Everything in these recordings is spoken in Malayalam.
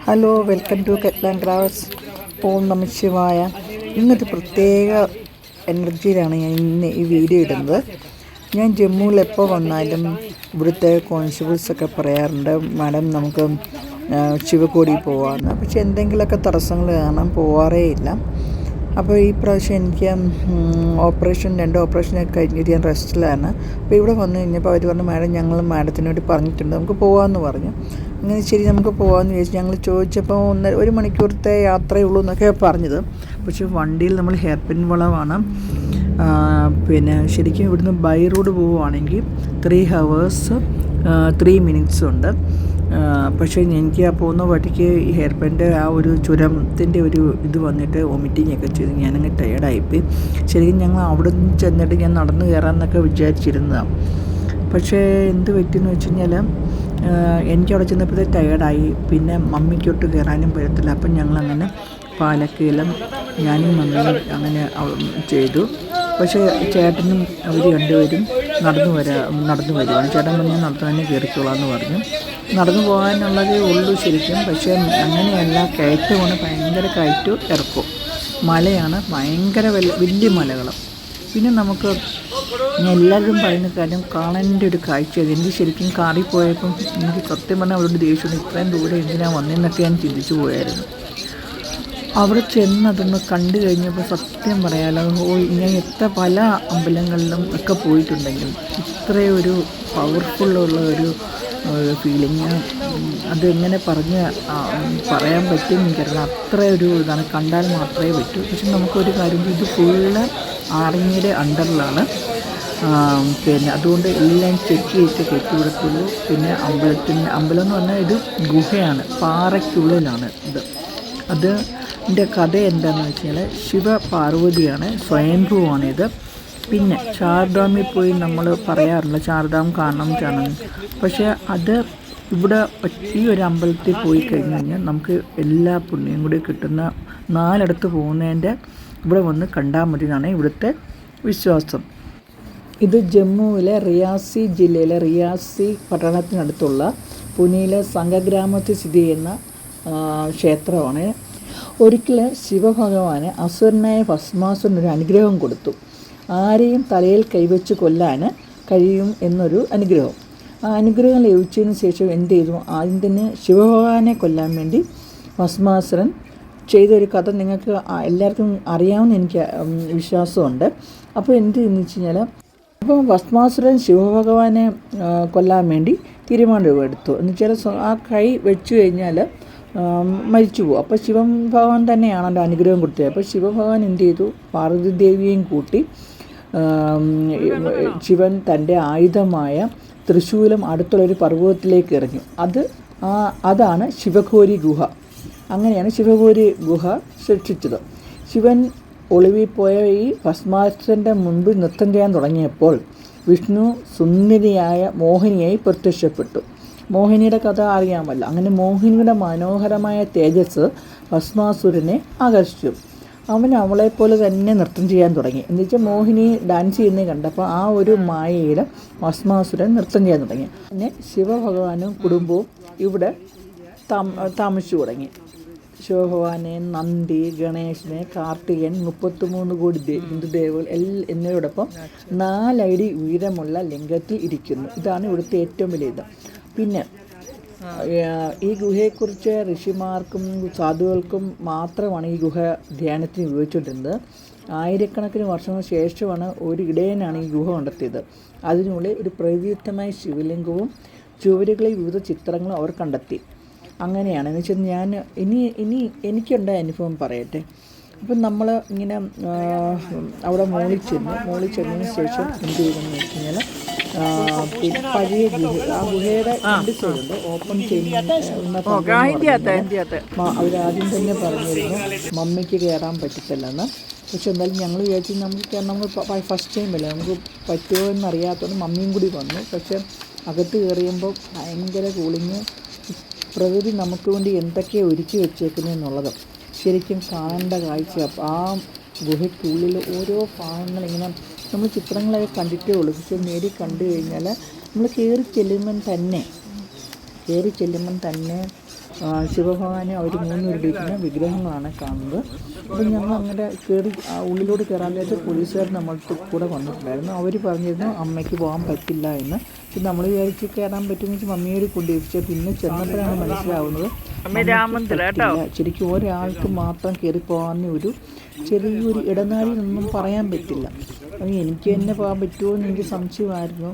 Hello, welcome to Kettland crafts. ഓം നമഃ ശിവായ. ഇന്നൊരു പ്രത്യേക എനർജിയിലാണ് ഞാൻ ഇന്ന് ഈ വീഡിയോ ഇടുന്നത്. ഞാൻ ജമ്മുവിൽ എപ്പോൾ വന്നാലും ഇവിടുത്തെ കോൺസ്റ്റബിൾസൊക്കെ പറയാറുണ്ട്, മാഡം നമുക്ക് ശിവകോടി പോകാമെന്ന്. പക്ഷെ എന്തെങ്കിലുമൊക്കെ തടസ്സങ്ങൾ കാരണം പോവാറേ ഇല്ല. അപ്പോൾ ഈ പ്രാവശ്യം എനിക്ക് രണ്ട് ഓപ്പറേഷനൊക്കെ കഴിഞ്ഞിട്ട് ഞാൻ റെസ്റ്റിലാണ്. അപ്പോൾ ഇവിടെ വന്നു കഴിഞ്ഞപ്പോൾ അവർ പറഞ്ഞു, മാഡം ഞങ്ങൾ മാഡത്തിന് വേണ്ടി പറഞ്ഞിട്ടുണ്ട്, നമുക്ക് പോകാമെന്ന് പറഞ്ഞു. അങ്ങനെ ശരി നമുക്ക് പോകാമെന്ന് ചോദിച്ചു. ഞങ്ങൾ ചോദിച്ചപ്പോൾ 1 മണിക്കൂറത്തെ യാത്രയേ ഉള്ളൂ എന്നൊക്കെ പറഞ്ഞത്. പക്ഷേ വണ്ടിയിൽ നമ്മൾ ഹെയർ പിൻ വളവാണ്. പിന്നെ ശരിക്കും ഇവിടുന്ന് ബൈ റോഡ് പോവുകയാണെങ്കിൽ 3 hours 3 minutes ഉണ്ട്. പക്ഷേ എനിക്ക് ആ പോകുന്ന വഴിക്ക് ഈ ഹെയർ പിൻ്റെ ആ ഒരു ചുരത്തിൻ്റെ ഒരു ഇത് വന്നിട്ട് വോമിറ്റിംഗ് ഒക്കെ ചെയ്തു. ഞാനങ്ങ് ടയേർഡായിപ്പോയി. ശരിക്കും ഞങ്ങൾ അവിടെ നിന്ന് ചെന്നിട്ട് ഞാൻ നടന്നു കയറാമെന്നൊക്കെ വിചാരിച്ചിരുന്നതാണ്. പക്ഷേ എന്ത് പറ്റിയെന്ന് വെച്ച് കഴിഞ്ഞാൽ എനിക്കവിടെ ചെന്നപ്പോഴത്തെ ടയേർഡായി. പിന്നെ മമ്മിക്കൊട്ട് കയറാനും പറ്റത്തില്ല. അപ്പം ഞങ്ങളങ്ങനെ പാലക്കയിലും ഞാനും മമ്മിയും അങ്ങനെ ചെയ്തു. പക്ഷേ ചേട്ടനും അവർ രണ്ടുപേരും നടന്നു വരുവാണ്. ചേട്ടൻ പറഞ്ഞാൽ നടന്നു തന്നെ കയറിക്കോളാം എന്ന് പറഞ്ഞു. നടന്നു പോകാനുള്ളതേ ഉള്ളൂ ശരിക്കും. പക്ഷേ അങ്ങനെയല്ല, കയറ്റമാണ്, ഭയങ്കര കയറ്റവും ഇറക്കും. മലയാണ്, ഭയങ്കര വലിയ മലകൾ. പിന്നെ നമുക്ക് എല്ലാവരും പറയുന്ന കാര്യം കാണേണ്ട ഒരു കാഴ്ചയത്. എനിക്ക് ശരിക്കും കാറിൽ പോയപ്പം എനിക്ക് സത്യം പറഞ്ഞാൽ അവരോട് ദേഷ്യമുണ്ട്, ഇത്രയും ദൂരെ എന്തിനാണ് വന്നതെന്നൊക്കെ ഞാൻ ചിന്തിച്ചു പോയായിരുന്നു. അവിടെ ചെന്നതൊന്ന് കണ്ടു കഴിഞ്ഞപ്പോൾ സത്യം പറയാലോ, ഞാൻ എത്ര പല അമ്പലങ്ങളിലും ഒക്കെ പോയിട്ടുണ്ടെങ്കിലും ഇത്രയൊരു പവർഫുള്ളുള്ള ഒരു ഫീലിങ് അതെങ്ങനെ പറയാൻ പറ്റും എനിക്കറിയില്ല. അത്ര ഒരു ഇതാണ്, കണ്ടാൽ മാത്രമേ പറ്റൂ. പക്ഷെ നമുക്കൊരു കാര്യം, ഇത് ഫുള്ള് ആർമിയുടെ അണ്ടറിലാണ്. പിന്നെ അതുകൊണ്ട് എല്ലാം ചെക്ക് ചെയ്തിട്ട് കെട്ടിവിടത്തുള്ളൂ. പിന്നെ അമ്പലം എന്ന് പറഞ്ഞാൽ ഇത് ഗുഹയാണ്, പാറയ്ക്കുള്ളിലാണ് ഇത്. അതിൻ്റെ കഥ എന്താണെന്ന് വെച്ച് കഴിഞ്ഞാൽ ശിവപാർവതിയാണ്, സ്വയംഭൂവാണിത്. പിന്നെ ചാർധാമിൽ പോയി നമ്മൾ പറയാറുണ്ട് ചാർധാം കാണണം. പക്ഷേ അത് ഇവിടെ ഈ ഒരു അമ്പലത്തിൽ പോയി കഴിഞ്ഞ് കഴിഞ്ഞാൽ നമുക്ക് എല്ലാ പുണ്യം കൂടി കിട്ടുന്ന 4 പോകുന്നതിൻ്റെ ഇവിടെ വന്ന് കണ്ടാൽ മതി എന്നാണ് ഇവിടുത്തെ വിശ്വാസം. ഇത് ജമ്മുവിലെ റിയാസി ജില്ലയിലെ റിയാസി പട്ടണത്തിനടുത്തുള്ള പുനിയിലെ സംഘഗ്രാമത്തിൽ സ്ഥിതി ചെയ്യുന്ന ക്ഷേത്രമാണ്. ഒരിക്കൽ ശിവഭഗവാന് അസുരനായ ഭസ്മാസുരനൊരു അനുഗ്രഹം കൊടുത്തു. ആരെയും തലയിൽ കൈവച്ച് കൊല്ലാൻ കഴിയും എന്നൊരു അനുഗ്രഹം. ആ അനുഗ്രഹം ലഭിച്ചതിന് ശേഷം എന്ത് ചെയ്തു, ആദ്യം തന്നെ ശിവഭഗവാനെ കൊല്ലാൻ വേണ്ടി ഭസ്മാസുരൻ ചെയ്തൊരു കഥ നിങ്ങൾക്ക് എല്ലാവർക്കും അറിയാമെന്ന് എനിക്ക് വിശ്വാസമുണ്ട്. അപ്പോൾ എന്ത് ചെയ്യുന്നു വെച്ച് കഴിഞ്ഞാൽ, അപ്പോൾ ഭസ്മാസുരൻ ശിവഭഗവാനെ കൊല്ലാൻ വേണ്ടി തീരുമാനമെടുത്തു. എന്ന് വെച്ചാൽ ആ കൈ വെച്ച് കഴിഞ്ഞാൽ മരിച്ചു പോകും. അപ്പോൾ ശിവഭഗവാൻ തന്നെയാണല്ലോ അനുഗ്രഹം കൊടുത്തത്. അപ്പോൾ ശിവഭഗവാൻ എന്ത് ചെയ്തു, പാർവതി ദേവിയെയും കൂട്ടി ശിവൻ തൻ്റെ ആയുധമായ തൃശൂലം അടുത്തുള്ളൊരു പർവ്വതത്തിലേക്ക് എറിഞ്ഞു. അതാണ് ശിവഘോരി ഗുഹ. അങ്ങനെയാണ് ശിവഘോരി ഗുഹ സൃഷ്ടിച്ചത്. ശിവൻ ഒളിവിൽ പോയ ഈ ഭസ്മാസുരൻ്റെ മുൻപിൽ നൃത്തം ചെയ്യാൻ തുടങ്ങിയപ്പോൾ വിഷ്ണു സുന്ദരിയായ മോഹിനിയായി പ്രത്യക്ഷപ്പെട്ടു. മോഹിനിയുടെ കഥ അറിയാമല്ലോ. അങ്ങനെ മോഹിനിയുടെ മനോഹരമായ തേജസ് ഭസ്മാസുരനെ ആകർഷിച്ചു. അവൻ അവളെപ്പോലെ തന്നെ നൃത്തം ചെയ്യാൻ തുടങ്ങി. എന്ന് വെച്ചാൽ മോഹിനി ഡാൻസ് ചെയ്യുന്നത് കണ്ടപ്പോൾ ആ ഒരു മായയിൽ ഭസ്മാസുരൻ നൃത്തം ചെയ്യാൻ തുടങ്ങി. പിന്നെ ശിവഭഗവാനും കുടുംബവും ഇവിടെ താമസിച്ചു തുടങ്ങി. ശിവഭഗവാനെ, നന്ദി, ഗണേശനെ, കാർത്തികൻ, 33 കോടി ഹിന്ദുദേവകൾ എന്നിവരോടൊപ്പം 4 അടി ഉയരമുള്ള ലിംഗത്തിൽ ഇരിക്കുന്നു. ഇതാണ് ഇവിടുത്തെ ഏറ്റവും വലിയ ഇത്. പിന്നെ ഈ ഗുഹയെക്കുറിച്ച് ഋഷിമാർക്കും സാധുക്കൾക്കും മാത്രമാണ് ഈ ഗുഹ ധ്യാനത്തിന് ഉപയോഗിച്ചുകൊണ്ടിരുന്നത്. ആയിരക്കണക്കിന് വർഷങ്ങൾക്ക് ശേഷമാണ് ഒരു ഇടയനാണ് ഈ ഗുഹ കണ്ടെത്തിയത്. അതിനുള്ളിൽ ഒരു പ്രകൃതിദത്തമായ ശിവലിംഗവും ചുവരുകളിൽ വിവിധ ചിത്രങ്ങളും അവർ കണ്ടെത്തി. അങ്ങനെയാണ് എന്ന് വെച്ചാൽ ഞാൻ ഇനി എനിക്കുണ്ടായ അനുഭവം പറയട്ടെ. അപ്പം നമ്മൾ ഇങ്ങനെ അവിടെ മോളിൽ ചെന്നതിന് ശേഷം എന്ത് ചെയ്തെന്ന് വെച്ച് കഴിഞ്ഞാൽ, പിന്നെ പഴയ ഗുഹ, ആ ഗുഹയുടെ രണ്ട് സൈഡുണ്ട് ഓപ്പൺ ചെയ്യുന്ന. അവരാദ്യം തന്നെ പറഞ്ഞിരുന്നു മമ്മിക്ക് കയറാൻ പറ്റത്തില്ലെന്ന്. പക്ഷെ എന്തായാലും ഞങ്ങൾ വിചാരിച്ചു നമ്മൾ ഫസ്റ്റ് ടൈം അല്ലേ, നമുക്ക് പറ്റുമോ എന്നറിയാത്തതുകൊണ്ട് മമ്മിയും കൂടി വന്നു. പക്ഷെ അകത്ത് കയറിയുമ്പോൾ ഭയങ്കര കൂളിങ്. പ്രകൃതി നമുക്ക് വേണ്ടി എന്തൊക്കെയാണ് ഒരുക്കി വെച്ചേക്കുന്നതെന്നുള്ളത് ശരിക്കും കാണേണ്ട കാഴ്ച. ആ ഗുഹയ്ക്കുള്ളിൽ ഓരോ ഭാഗങ്ങളിങ്ങനെ നമ്മൾ ചിത്രങ്ങളൊക്കെ കണ്ടിട്ടേ ഉള്ളൂ. പക്ഷെ നേരി കണ്ടു കഴിഞ്ഞാൽ നമ്മൾ കയറി ചെല്ലുമ്പം തന്നെ ശിവഭഗവാനെ അവർ 3 രൂപയ്ക്കുന്ന വിഗ്രഹങ്ങളാണ് കാണുന്നത്. അപ്പം ഞങ്ങൾ അങ്ങനെ കയറി ഉള്ളിലോട്ട് കയറാൻ നേരത്ത് പോലീസുകാർ നമ്മൾക്ക് കൂടെ വന്നിട്ടുണ്ടായിരുന്നു. അവർ പറഞ്ഞിരുന്നു അമ്മയ്ക്ക് പോകാൻ പറ്റില്ല എന്ന്. പക്ഷെ നമ്മൾ വിചാരിച്ച് കയറാൻ പറ്റുമെന്ന് വെച്ചാൽ മമ്മിയോട് കൊണ്ടുപോയി. പിന്നെ ചെന്നപ്പോഴാണ് മനസ്സിലാവുന്നത് ശരിക്കും ഒരാൾക്ക് മാത്രം കയറി പോകാവുന്ന ഒരു ചെറിയൊരു ഇടനാഴിയൊന്നും പറയാൻ പറ്റില്ല. എനിക്ക് തന്നെ പോകാൻ പറ്റുമോ എന്ന് എനിക്ക് സംശയമായിരുന്നു.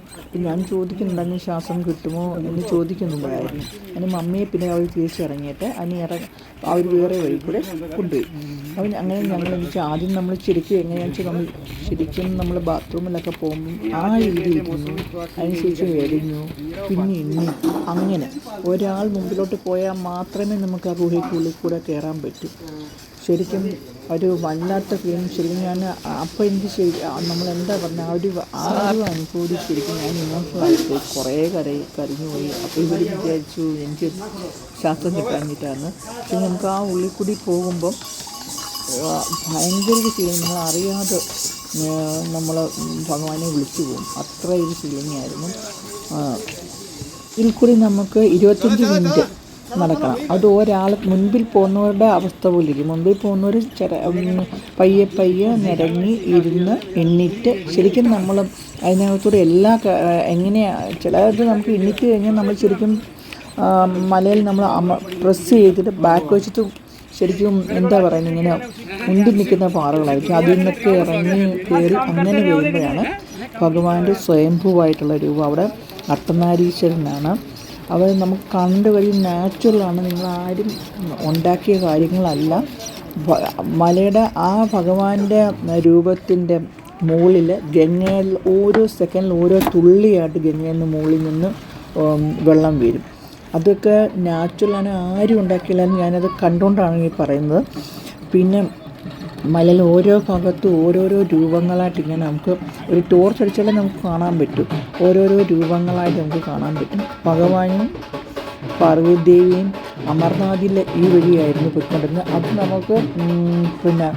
ഞാൻ ചോദിക്കുന്നുണ്ടെങ്കിൽ ശ്വാസം കിട്ടുമോ എന്ന് ചോദിക്കുന്നുണ്ടായിരുന്നു. അതിന് മമ്മിയെ പിന്നെ അവർ തിരിച്ചിറങ്ങിയിട്ട് അവർ വേറെ വഴി കൂടെ കൊണ്ടുപോയി. അങ്ങനെ ഞങ്ങൾ വെച്ചാൽ ആദ്യം നമ്മൾ ശരിക്കും എങ്ങനെയാണെന്ന് വെച്ചാൽ നമ്മൾ ശരിക്കും നമ്മൾ ബാത്റൂമിലൊക്കെ പോകുമ്പോൾ ആ രീതിയിൽ ഇരുന്നു, അതിനുശേഷം എറിഞ്ഞു, പിന്നെ എണ്ണി, അങ്ങനെ ഒരാൾ മുമ്പിലോട്ട് പോയാൽ മാത്രമേ നമുക്ക് ആ ഗുഹയ്ക്കുള്ളിൽ കൂടെ കയറാൻ പറ്റൂ. ശരിക്കും ഒരു വല്ലാത്ത ഫീലിംഗ്. ശരിക്കും ഞാൻ അപ്പോൾ എനിക്ക് നമ്മളെന്താ പറഞ്ഞാൽ ആ ഒരു അനുഭൂതി ശരിക്കും ഞാൻ ഇമോഷണലായിട്ട് കുറേ കരഞ്ഞു പോയി. അപ്പോൾ ഇവർ വിചാരിച്ചു എനിക്ക് ശ്വാസം കിട്ടാഞ്ഞിട്ടാണ്. പക്ഷെ നമുക്ക് ആ ഉള്ളിൽ കൂടി പോകുമ്പം ഭയങ്കര ഒരു ഫീലിംഗ്, നമ്മൾ അറിയാതെ നമ്മൾ ഭഗവാനെ വിളിച്ചു പോകും. അത്ര ഒരു ഫീലിംഗ് ആയിരുന്നു. ഇതിൽ കൂടി നമുക്ക് 25 മിനിറ്റ് നടക്കണം. അത് ഒരാൾ മുൻപിൽ പോകുന്നവരുടെ അവസ്ഥ പോലെ ഇരിക്കും. മുൻപിൽ പോകുന്നവർ പയ്യെ നിരങ്ങി ഇരുന്ന് എണ്ണിട്ട് ശരിക്കും നമ്മൾ അതിനകത്തൂടെ എങ്ങനെയാണ് ചിലത് നമുക്ക് എണ്ണിട്ട് കഴിഞ്ഞാൽ നമ്മൾ ശരിക്കും മലയിൽ നമ്മൾ പ്രസ് ചെയ്തിട്ട് ബാക്ക് വെച്ചിട്ട് ശരിക്കും എന്താ പറയുന്നത് ഇങ്ങനെ മുൻപിൽ നിൽക്കുന്ന പാറകളായിരിക്കും. അതിൽ നിന്നൊക്കെ ഇറങ്ങി കയറി അങ്ങനെ വരുമ്പോഴാണ് ഭഗവാന്റെ സ്വയംഭൂവായിട്ടുള്ള രൂപം. അവിടെ അർദ്ധനാരീശ്വരനാണ്. അവർ നമുക്ക് കണ്ട് വഴി നാച്ചുറലാണ്, നിങ്ങളാരും ഉണ്ടാക്കിയ കാര്യങ്ങളല്ല. മലയുടെ ആ ഭഗവാന്റെ രൂപത്തിൻ്റെ മുകളിൽ ഗംഗയിൽ ഓരോ സെക്കൻഡിൽ ഓരോ തുള്ളിയായിട്ട് ഗംഗയിൽ നിന്ന് മുകളിൽ നിന്ന് വെള്ളം വീഴും. അതൊക്കെ നാച്ചുറലാണ്, ആരും ഉണ്ടാക്കിയില്ലാന്ന് ഞാനത് കണ്ടുകൊണ്ടാണ് ഈ പറയുന്നത്. പിന്നെ മലയിൽ ഓരോ ഭാഗത്തും ഓരോരോ രൂപങ്ങളായിട്ട് ഇങ്ങനെ നമുക്ക് ഒരു ടോർച്ച് അടിച്ചാലേ നമുക്ക് കാണാൻ പറ്റും. ഓരോരോ രൂപങ്ങളായിട്ട് നമുക്ക് കാണാൻ പറ്റും. ഭഗവാനും പാർവതിദേവിയും അമർനാഥിൽ ഈ വഴിയായിരുന്നു പോയിക്കൊണ്ടിരുന്നത്. അത് നമുക്ക് പിന്നെ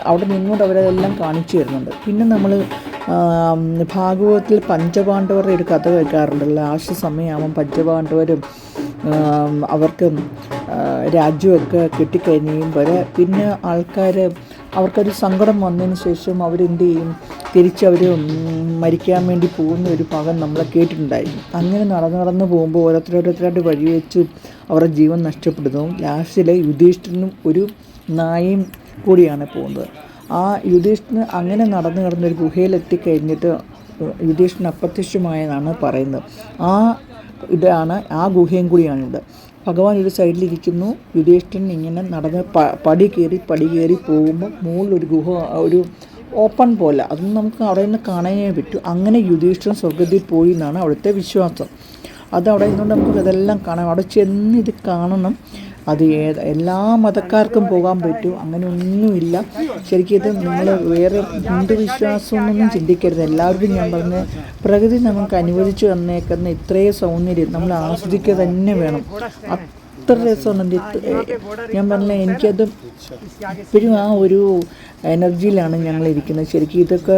അവിടെ നിന്നുകൊണ്ട് അവരതെല്ലാം കാണിച്ചു തരുന്നുണ്ട്. പിന്നെ നമ്മൾ ഭാഗവതത്തിൽ പഞ്ചപാണ്ഡവരുടെ ഒരു കഥ കേൾക്കാറുണ്ടല്ലോ. ലാസ്റ്റ് സമയമാകുമ്പം പഞ്ചപാണ്ഡവരും അവർക്ക് രാജ്യമൊക്കെ കിട്ടിക്കഴിയുമ്പോൾ പിന്നെ അവർക്കൊരു സങ്കടം വന്നതിന് ശേഷം അവരെന്ത് ചെയ്യും, തിരിച്ചവർ മരിക്കാൻ വേണ്ടി പോകുന്ന ഒരു ഭാഗം നമ്മളെ കേട്ടിട്ടുണ്ടായിരുന്നു. അങ്ങനെ നടന്ന് പോകുമ്പോൾ ഓരോരുത്തരായിട്ട് വഴി വെച്ച് അവരുടെ ജീവൻ നഷ്ടപ്പെടുന്നു. ലാസ്റ്റിൽ യുധിഷ്ഠിരനും ഒരു നായയും കൂടിയാണ് പോകുന്നത്. ആ യുധിഷ്ഠിരന് അങ്ങനെ നടന്നൊരു ഗുഹയിലെത്തിക്കഴിഞ്ഞിട്ട് യുധിഷ്ഠിരൻ അപ്രത്യക്ഷമായെന്നാണ് പറയുന്നത്. ഇതാണ് ആ ഗുഹയും കൂടിയാണിത്. ഭഗവാൻ ഒരു സൈഡിലിരിക്കുന്നു, യുധിഷ്ഠിരൻ ഇങ്ങനെ നടന്ന് പടി കയറി പോകുമ്പോൾ മുകളിലൊരു ഗുഹ, ഒരു ഓപ്പൺ പോലെ, അതൊന്നും നമുക്ക് അവിടെ നിന്ന് കാണാനേ പറ്റൂ. അങ്ങനെ യുധിഷ്ഠിരൻ സ്വർഗ്ഗത്തിൽ പോയി എന്നാണ് അവിടുത്തെ വിശ്വാസം. അത് അവിടെ നിന്നുകൊണ്ട് നമുക്ക് ഇതെല്ലാം കാണാം. അവിടെ ചെന്ന് ഇത് കാണണം. അത് എല്ലാ മതക്കാർക്കും പോകാൻ പറ്റും, അങ്ങനെ ഒന്നുമില്ല. ശരിക്കും ഇത് നിങ്ങൾ വേറെ ഹിന്ദു വിശ്വാസമൊന്നും ചിന്തിക്കരുത്. എല്ലാവർക്കും ഞാൻ പറഞ്ഞ പ്രകൃതി നമുക്ക് അനുവദിച്ചു തന്നേക്കുന്ന ഇത്രയും സൗന്ദര്യം നമ്മൾ ആസ്വദിക്കുക തന്നെ വേണം. അത്ര രസമുണ്ട്. ഞാൻ പറഞ്ഞ എനിക്കത് ഇപ്പോഴും ആ ഒരു എനർജിയിലാണ് ഞങ്ങളിരിക്കുന്നത്. ശരിക്കും ഇതൊക്കെ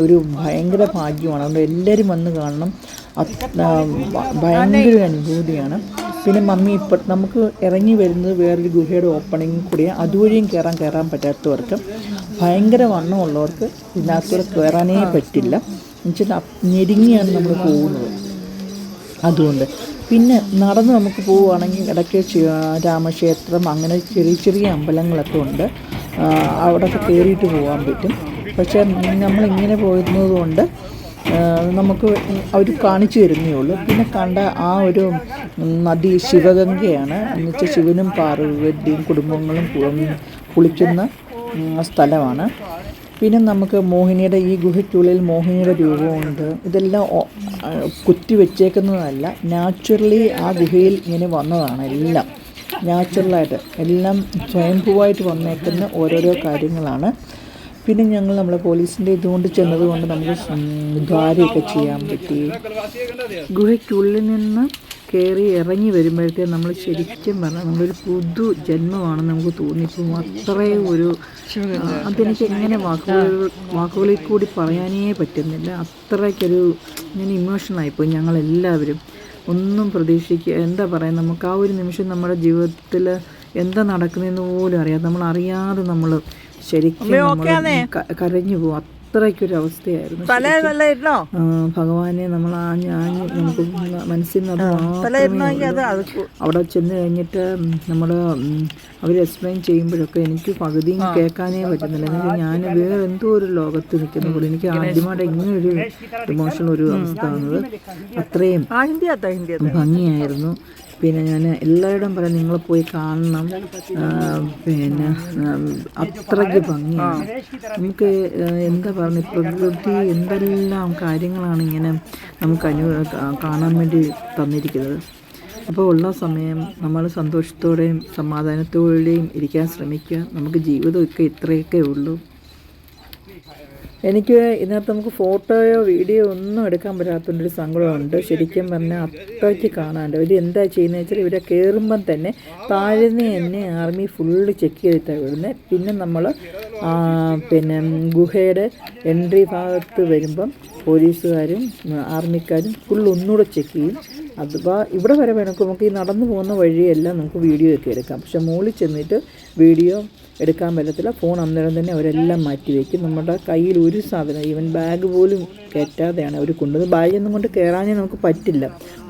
ഒരു ഭയങ്കര ഭാഗ്യമാണ്. അതുകൊണ്ട് എല്ലാവരും വന്ന് കാണണം. ഭയങ്കര അനുഭൂതിയാണ്. പിന്നെ മമ്മി നമുക്ക് ഇറങ്ങി വരുന്നത് വേറൊരു ഗുഹയുടെ ഓപ്പണിങ് കൂടിയാണ്. അതുവഴിയും കയറാൻ പറ്റാത്തവർക്ക്, ഭയങ്കര വണ്ണമുള്ളവർക്ക് ഇതിനകത്തൂടെ കയറാനേ പറ്റില്ല. എന്നുവെച്ചാൽ ഞെരുങ്ങിയാണ് നമ്മൾ പോകുന്നത്. അതുകൊണ്ട് പിന്നെ നടന്ന് നമുക്ക് പോവുകയാണെങ്കിൽ ഇടയ്ക്ക് രാമക്ഷേത്രം, അങ്ങനെ ചെറിയ അമ്പലങ്ങളൊക്കെ ഉണ്ട്. അവിടെയൊക്കെ കയറിയിട്ട് പോകാൻ പറ്റും. പക്ഷേ നമ്മളിങ്ങനെ പോയിരുന്നത് കൊണ്ട് നമുക്ക് അവർ കാണിച്ചു തരുന്നേ ഉള്ളൂ. പിന്നെ കണ്ട ആ ഒരു നദി ശിവഗംഗയാണ്. എന്നുവെച്ചാൽ ശിവനും പാർവതിയും കുടുംബങ്ങളും കുളിക്കുന്ന സ്ഥലമാണ്. പിന്നെ നമുക്ക് മോഹിനിയുടെ ഈ ഗുഹയ്ക്കുള്ളിൽ മോഹിനിയുടെ രൂപമുണ്ട്. ഇതെല്ലാം കുത്തി വെച്ചേക്കുന്നതല്ല, നാച്ചുറലി ആ ഗുഹയിൽ ഇങ്ങനെ വന്നതാണ്. എല്ലാം നാച്ചുറലായിട്ട്, എല്ലാം സ്വയംഭൂവായിട്ട് വന്നേക്കുന്ന ഓരോരോ കാര്യങ്ങളാണ്. പിന്നെ നമ്മളെ പോലീസിൻ്റെ ഇതുകൊണ്ട് ചെന്നതുകൊണ്ട് നമുക്ക് ദ്വാരയൊക്കെ ചെയ്യാൻ പറ്റി. ഗുഹയ്ക്കുള്ളിൽ നിന്ന് കയറി ഇറങ്ങി വരുമ്പോഴത്തേക്ക് നമ്മൾ ശരിക്കും പറഞ്ഞാൽ നമ്മളൊരു പുതു ജന്മമാണെന്ന് നമുക്ക് തോന്നിപ്പോകും. അത്രയും ഒരു അതെനിക്ക് എങ്ങനെ വാക്കുകളിൽ കൂടി പറയാനേ പറ്റുന്നില്ല. അത്രയ്ക്കൊരു ഞാൻ ഇമോഷണലായിപ്പോയി ഞങ്ങളെല്ലാവരും. ഒന്നും പ്രതീക്ഷിക്കുക, എന്താ പറയുക, നമുക്ക് ആ ഒരു നിമിഷം നമ്മുടെ ജീവിതത്തിൽ എന്താ നടക്കുന്നതെന്ന് പോലും അറിയാതെ നമ്മളറിയാതെ നമ്മൾ ശരിക്കും കരഞ്ഞു പോകും. അത്രയ്ക്കൊരു അവസ്ഥയായിരുന്നു. ഭഗവാനെ നമ്മൾ നമുക്ക് മനസ്സിൽ നിന്ന് അവിടെ ചെന്ന് കഴിഞ്ഞിട്ട് നമ്മൾ അവർ എക്സ്പ്ലെയിൻ ചെയ്യുമ്പോഴൊക്കെ എനിക്ക് പകുതിയും കേൾക്കാനേ പറ്റുന്നില്ല. എന്നുവെച്ചാൽ ഞാൻ വേറെ എന്തോ ഒരു ലോകത്ത് നിൽക്കുന്ന പോലെ എനിക്ക് ആദ്യമായിട്ട് ഇങ്ങനൊരു ഇമോഷണൽ ഒരു അവസ്ഥ വന്നത്. അത്രയും ഭംഗിയായിരുന്നു. പിന്നെ ഞാൻ എല്ലാവരോടും പറയാം, നിങ്ങൾ പോയി കാണണം. പിന്നെ അത്രയ്ക്ക് ഭംഗിയാണ്. നമുക്ക് എന്താ പറയുക, പ്രകൃതി എന്തെല്ലാം കാര്യങ്ങളാണ് ഇങ്ങനെ നമുക്ക് കാണാൻ വേണ്ടി തന്നിരിക്കുന്നത്. അപ്പോൾ ഉള്ള സമയം നമ്മൾ സന്തോഷത്തോടെയും സമാധാനത്തോടെയും ഇരിക്കാൻ ശ്രമിക്കുക. നമുക്ക് ജീവിതമൊക്കെ ഇത്രയൊക്കെ ഉള്ളൂ. എനിക്ക് ഇതിനകത്ത് നമുക്ക് ഫോട്ടോയോ വീഡിയോ ഒന്നും എടുക്കാൻ പറ്റാത്തൊരു സങ്കടമുണ്ട്. ശരിക്കും പറഞ്ഞാൽ അത്രയ്ക്ക് കാണാണ്ട്. ഇവർ എന്താ ചെയ്യുന്നത് വെച്ചാൽ ഇവിടെ കയറുമ്പം തന്നെ താഴ്ന്ന് തന്നെ ആർമി ഫുള്ള് ചെക്ക് ചെയ്തിട്ടാണ് വിടുന്നത്. പിന്നെ നമ്മൾ പിന്നെ ഗുഹയുടെ എൻട്രി ഭാഗത്ത് വരുമ്പം പോലീസുകാരും ആർമിക്കാരും ഫുൾ ഒന്നുകൂടെ ചെക്ക് ചെയ്യും. അഥവാ ഇവിടെ വരെ വേണമെങ്കിൽ നമുക്ക് ഈ നടന്നു പോകുന്ന വഴിയെല്ലാം നമുക്ക് വീഡിയോ ഒക്കെ എടുക്കാം. പക്ഷെ മുകളിൽ ചെന്നിട്ട് വീഡിയോ എടുക്കാൻ പറ്റത്തില്ല. ഫോൺ അന്നേരം തന്നെ അവരെല്ലാം മാറ്റി വയ്ക്കും. നമ്മുടെ കയ്യിൽ ഒരു സാധനം, ഈവൻ ബാഗ് പോലും കയറ്റാതെയാണ് അവർ കൊണ്ടുവന്നത്. ബാഗൊന്നും കൊണ്ട് കയറാനേ നമുക്ക് പറ്റില്ല.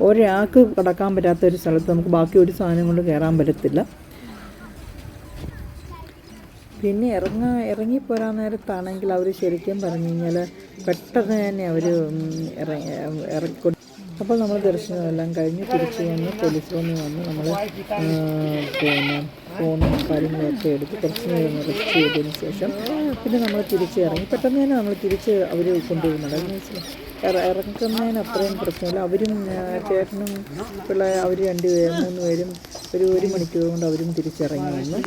ഒരാൾക്ക് കടക്കാൻ പറ്റാത്ത ഒരു സ്ഥലത്ത് നമുക്ക് ബാക്കി ഒരു സാധനം കൊണ്ട് കയറാൻ പറ്റത്തില്ല. പിന്നെ ഇറങ്ങിപ്പോരാൻ നേരത്താണെങ്കിൽ അവർ ശരിക്കും പറഞ്ഞു കഴിഞ്ഞാൽ പെട്ടെന്ന് തന്നെ അവർ ഇറക്കി. അപ്പോൾ നമ്മൾ ദർശനമെല്ലാം കഴിഞ്ഞ് തിരിച്ച് വന്ന് പോലീസ് റൂമിൽ വന്ന് നമ്മൾ പിന്നെ ഫോണും കാര്യങ്ങളൊക്കെ എടുത്ത് കുറച്ച് നേരം റെസ്റ്റ് ചെയ്തതിന് ശേഷം പിന്നെ നമ്മൾ തിരിച്ചിറങ്ങി. പെട്ടെന്ന് തന്നെ നമ്മൾ തിരിച്ച് അവർ കൊണ്ടുപോകുന്നുണ്ട്. ഇറക്കുന്നതിന് അത്രയും പ്രശ്നമില്ല. അവരും ചേട്ടനും പിള്ളേർ അവർ 3 പേരും ഒരു മണിക്കൂർ കൊണ്ട് അവരും തിരിച്ചിറങ്ങി വന്നു.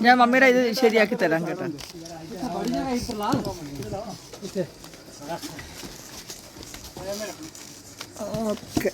ഞാൻ മമ്മിയുടെ ഇത് ശരിയാക്കി തരാം കേട്ടോ. ഓക്കെ.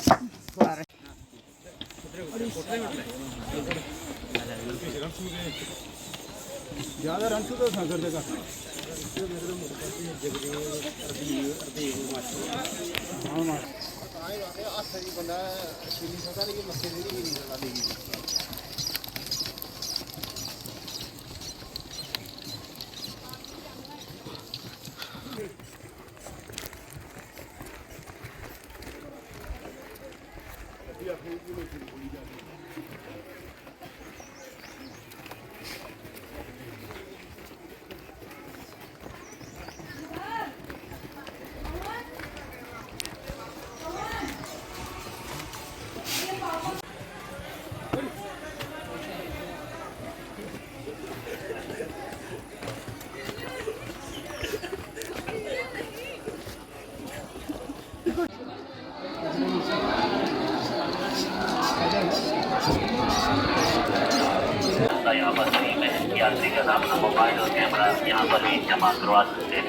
यहाँ पर फ्री में यात्री का नाम का मोबाइल और कैमरा यहाँ पर भी जमा करवा सकते हैं।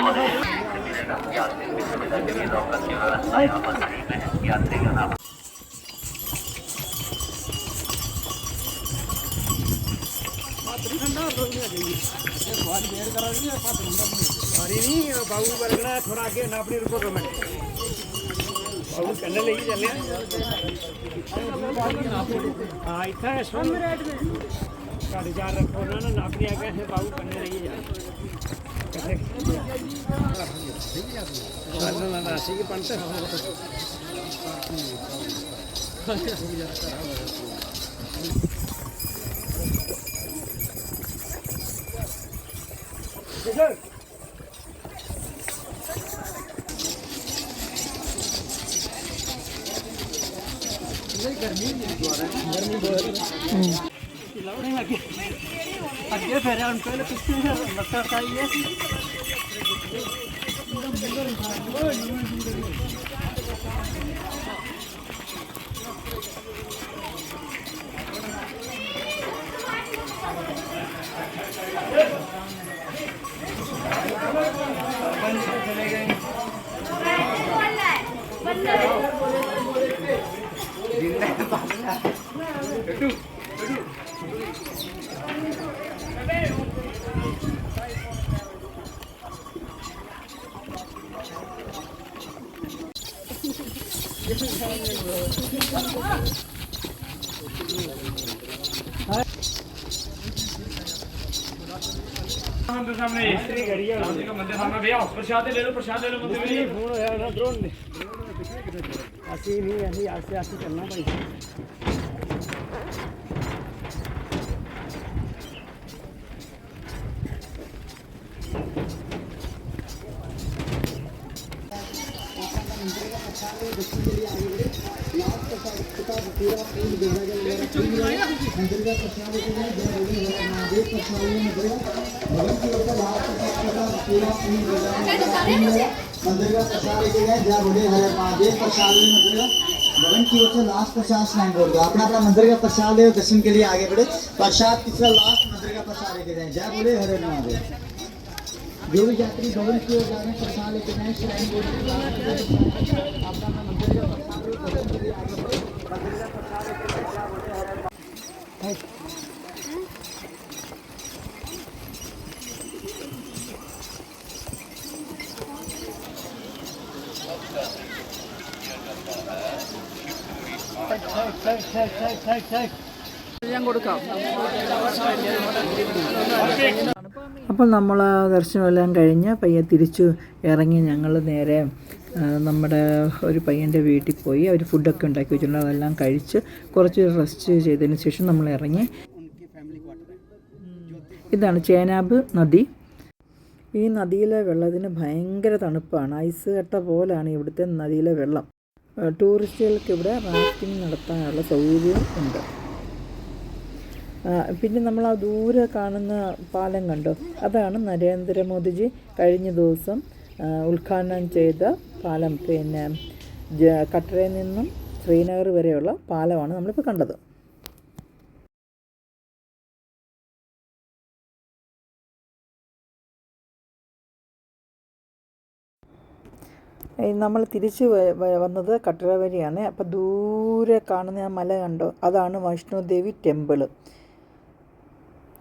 मिलेगा यात्री की सुविधा के लिए लॉकर की व्यवस्था यहाँ पर फ्री में यात्री का नाम। थोड़ा आगे नापने रुको मैं बाबू कन्ने लेके चले हाँ इतना है 4.5 रखो ना नापने आ गए हैं बाबू कन्ने लेके जाए राशि के 500 आगे फिर पहले पिछले लगता चाहिए चले गए मंदिर सामने मंदिर सामने भैया प्रसाद ले लो मंदिर में फोन होया ना ड्रोन में ऐसे नहीं ऐसे आस्ते आस्ते चलना भाई मंदिर का प्रसाद लेके गए जय बोले हरे महादेव प्रसाद भवन की ओर से लास्ट प्रसाद स्नान बोल दो अपना अपना मंदिर का प्रसाद ले दर्शन के लिए आगे बढ़े प्रसाद तीसरा लास्ट मंदिर का प्रसाद लेके जाए जय बोले हरे महादेव जो भी यात्री भवन की ओर जा रहे हैं प्रसाद लेके जाए श्राइन बोर्ड के अपना अपना मंदिर का प्रसाद ले दर्शन के लिए आगे बढ़े मंदिर का प्रसाद लेके जाए जय बोले हरे महादेव അപ്പോൾ നമ്മൾ ദർശനമെല്ലാം കഴിഞ്ഞ് പയ്യെ തിരിച്ചു ഇറങ്ങി ഞങ്ങൾ നേരെ നമ്മുടെ ഒരു പയ്യൻ്റെ വീട്ടിൽ പോയി അവർ ഫുഡൊക്കെ ഉണ്ടാക്കി വെച്ചിട്ടുണ്ട് അതെല്ലാം കഴിച്ച് കുറച്ച് റെസ്റ്റ് ചെയ്തതിന് ശേഷം നമ്മൾ ഇറങ്ങി. ഇതാണ് ചേനാബ് നദി. ഈ നദിയിലെ വെള്ളത്തിന് ഭയങ്കര തണുപ്പാണ്, ഐസ് കട്ട പോലെയാണ് ഇവിടുത്തെ നദിയിലെ വെള്ളം. ടൂറിസ്റ്റുകൾക്ക് ഇവിടെ റാഫ്റ്റിംഗ് നടത്താനുള്ള സൗകര്യം ഉണ്ട്. പിന്നെ നമ്മൾ ആ ദൂരെ കാണുന്ന പാലം കണ്ടോ, അതാണ് നരേന്ദ്രമോദിജി കഴിഞ്ഞ ദിവസം ഉദ്ഘാടനം ചെയ്ത പാലം. പിന്നെ കട്ടറയിൽ നിന്നും ശ്രീനഗർ വരെയുള്ള പാലമാണ് നമ്മളിപ്പോൾ കണ്ടത്. നമ്മൾ തിരിച്ച് വന്നത് കട്ടറ വഴിയാണ്. അപ്പോൾ ദൂരെ കാണുന്ന ആ മല കണ്ടോ, അതാണ് വൈഷ്ണോദേവി ടെമ്പിള്.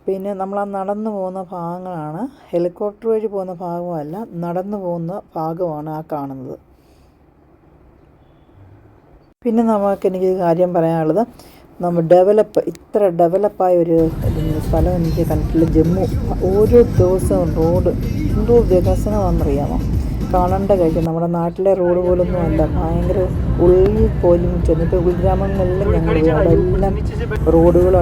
പിന്നെ നമ്മൾ ആ നടന്നു പോകുന്ന ഭാഗങ്ങളാണ്, ഹെലികോപ്റ്റർ വഴി പോകുന്ന ഭാഗമല്ല, നടന്നു പോകുന്ന ഭാഗമാണ് ആ കാണുന്നത്. പിന്നെ എനിക്ക് കാര്യം പറയാനുള്ളത്, ഇത്ര ഡെവലപ്പായ ഒരു സ്ഥലം എനിക്ക് കണ്ടിട്ടില്ല. ജമ്മു ഓരോ ദിവസവും റോഡ് എന്തോ വികസനമാണെന്നറിയാമോ, കാണേണ്ട കാര്യം. നമ്മുടെ നാട്ടിലെ റോഡ് പോലൊന്നും അല്ല, ഭയങ്കര ഉള്ളിൽ പോലും ചെന്നിപ്പോൾ ഉൾഗ്രാമങ്ങളിലും ഞങ്ങൾ അവിടെ എല്ലാം റോഡുകൾ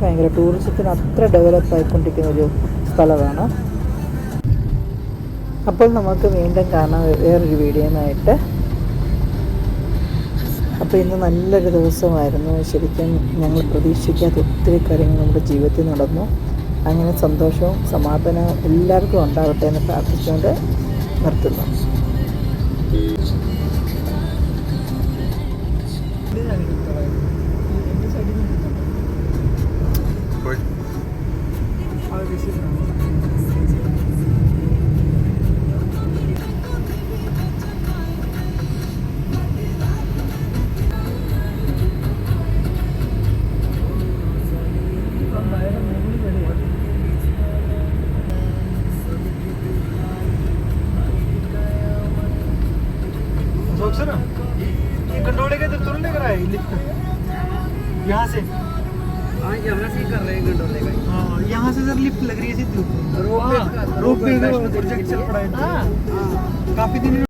ഭയങ്കര ടൂറിസത്തിന് അത്ര ഡെവലപ്പായിക്കൊണ്ടിരിക്കുന്ന ഒരു സ്ഥലമാണ്. അപ്പോൾ നമുക്ക് വീണ്ടും കാണാം വേറൊരു വീഡിയോയുമായിട്ട്. അപ്പോൾ ഇന്ന് നല്ലൊരു ദിവസമായിരുന്നു. ശരിക്കും ഞങ്ങൾ പ്രതീക്ഷിക്കാത്ത ഒത്തിരി കാര്യങ്ങൾ നമ്മുടെ ജീവിതത്തിൽ നടന്നു. അങ്ങനെ സന്തോഷവും സമാധാനവും എല്ലാവർക്കും ഉണ്ടാകട്ടെ എന്ന് പ്രാർത്ഥിച്ചുകൊണ്ട് നിർത്തുന്നു. ये गंडोले के तुरंत लेकर आए लिफ्ट यहाँ से। हाँ यहाँ से कर रहे हैं गंडोले का। हाँ यहाँ से सर लिफ्ट लग रही है सीधी रोप पे प्रोजेक्ट चल पड़ा है काफी दिन।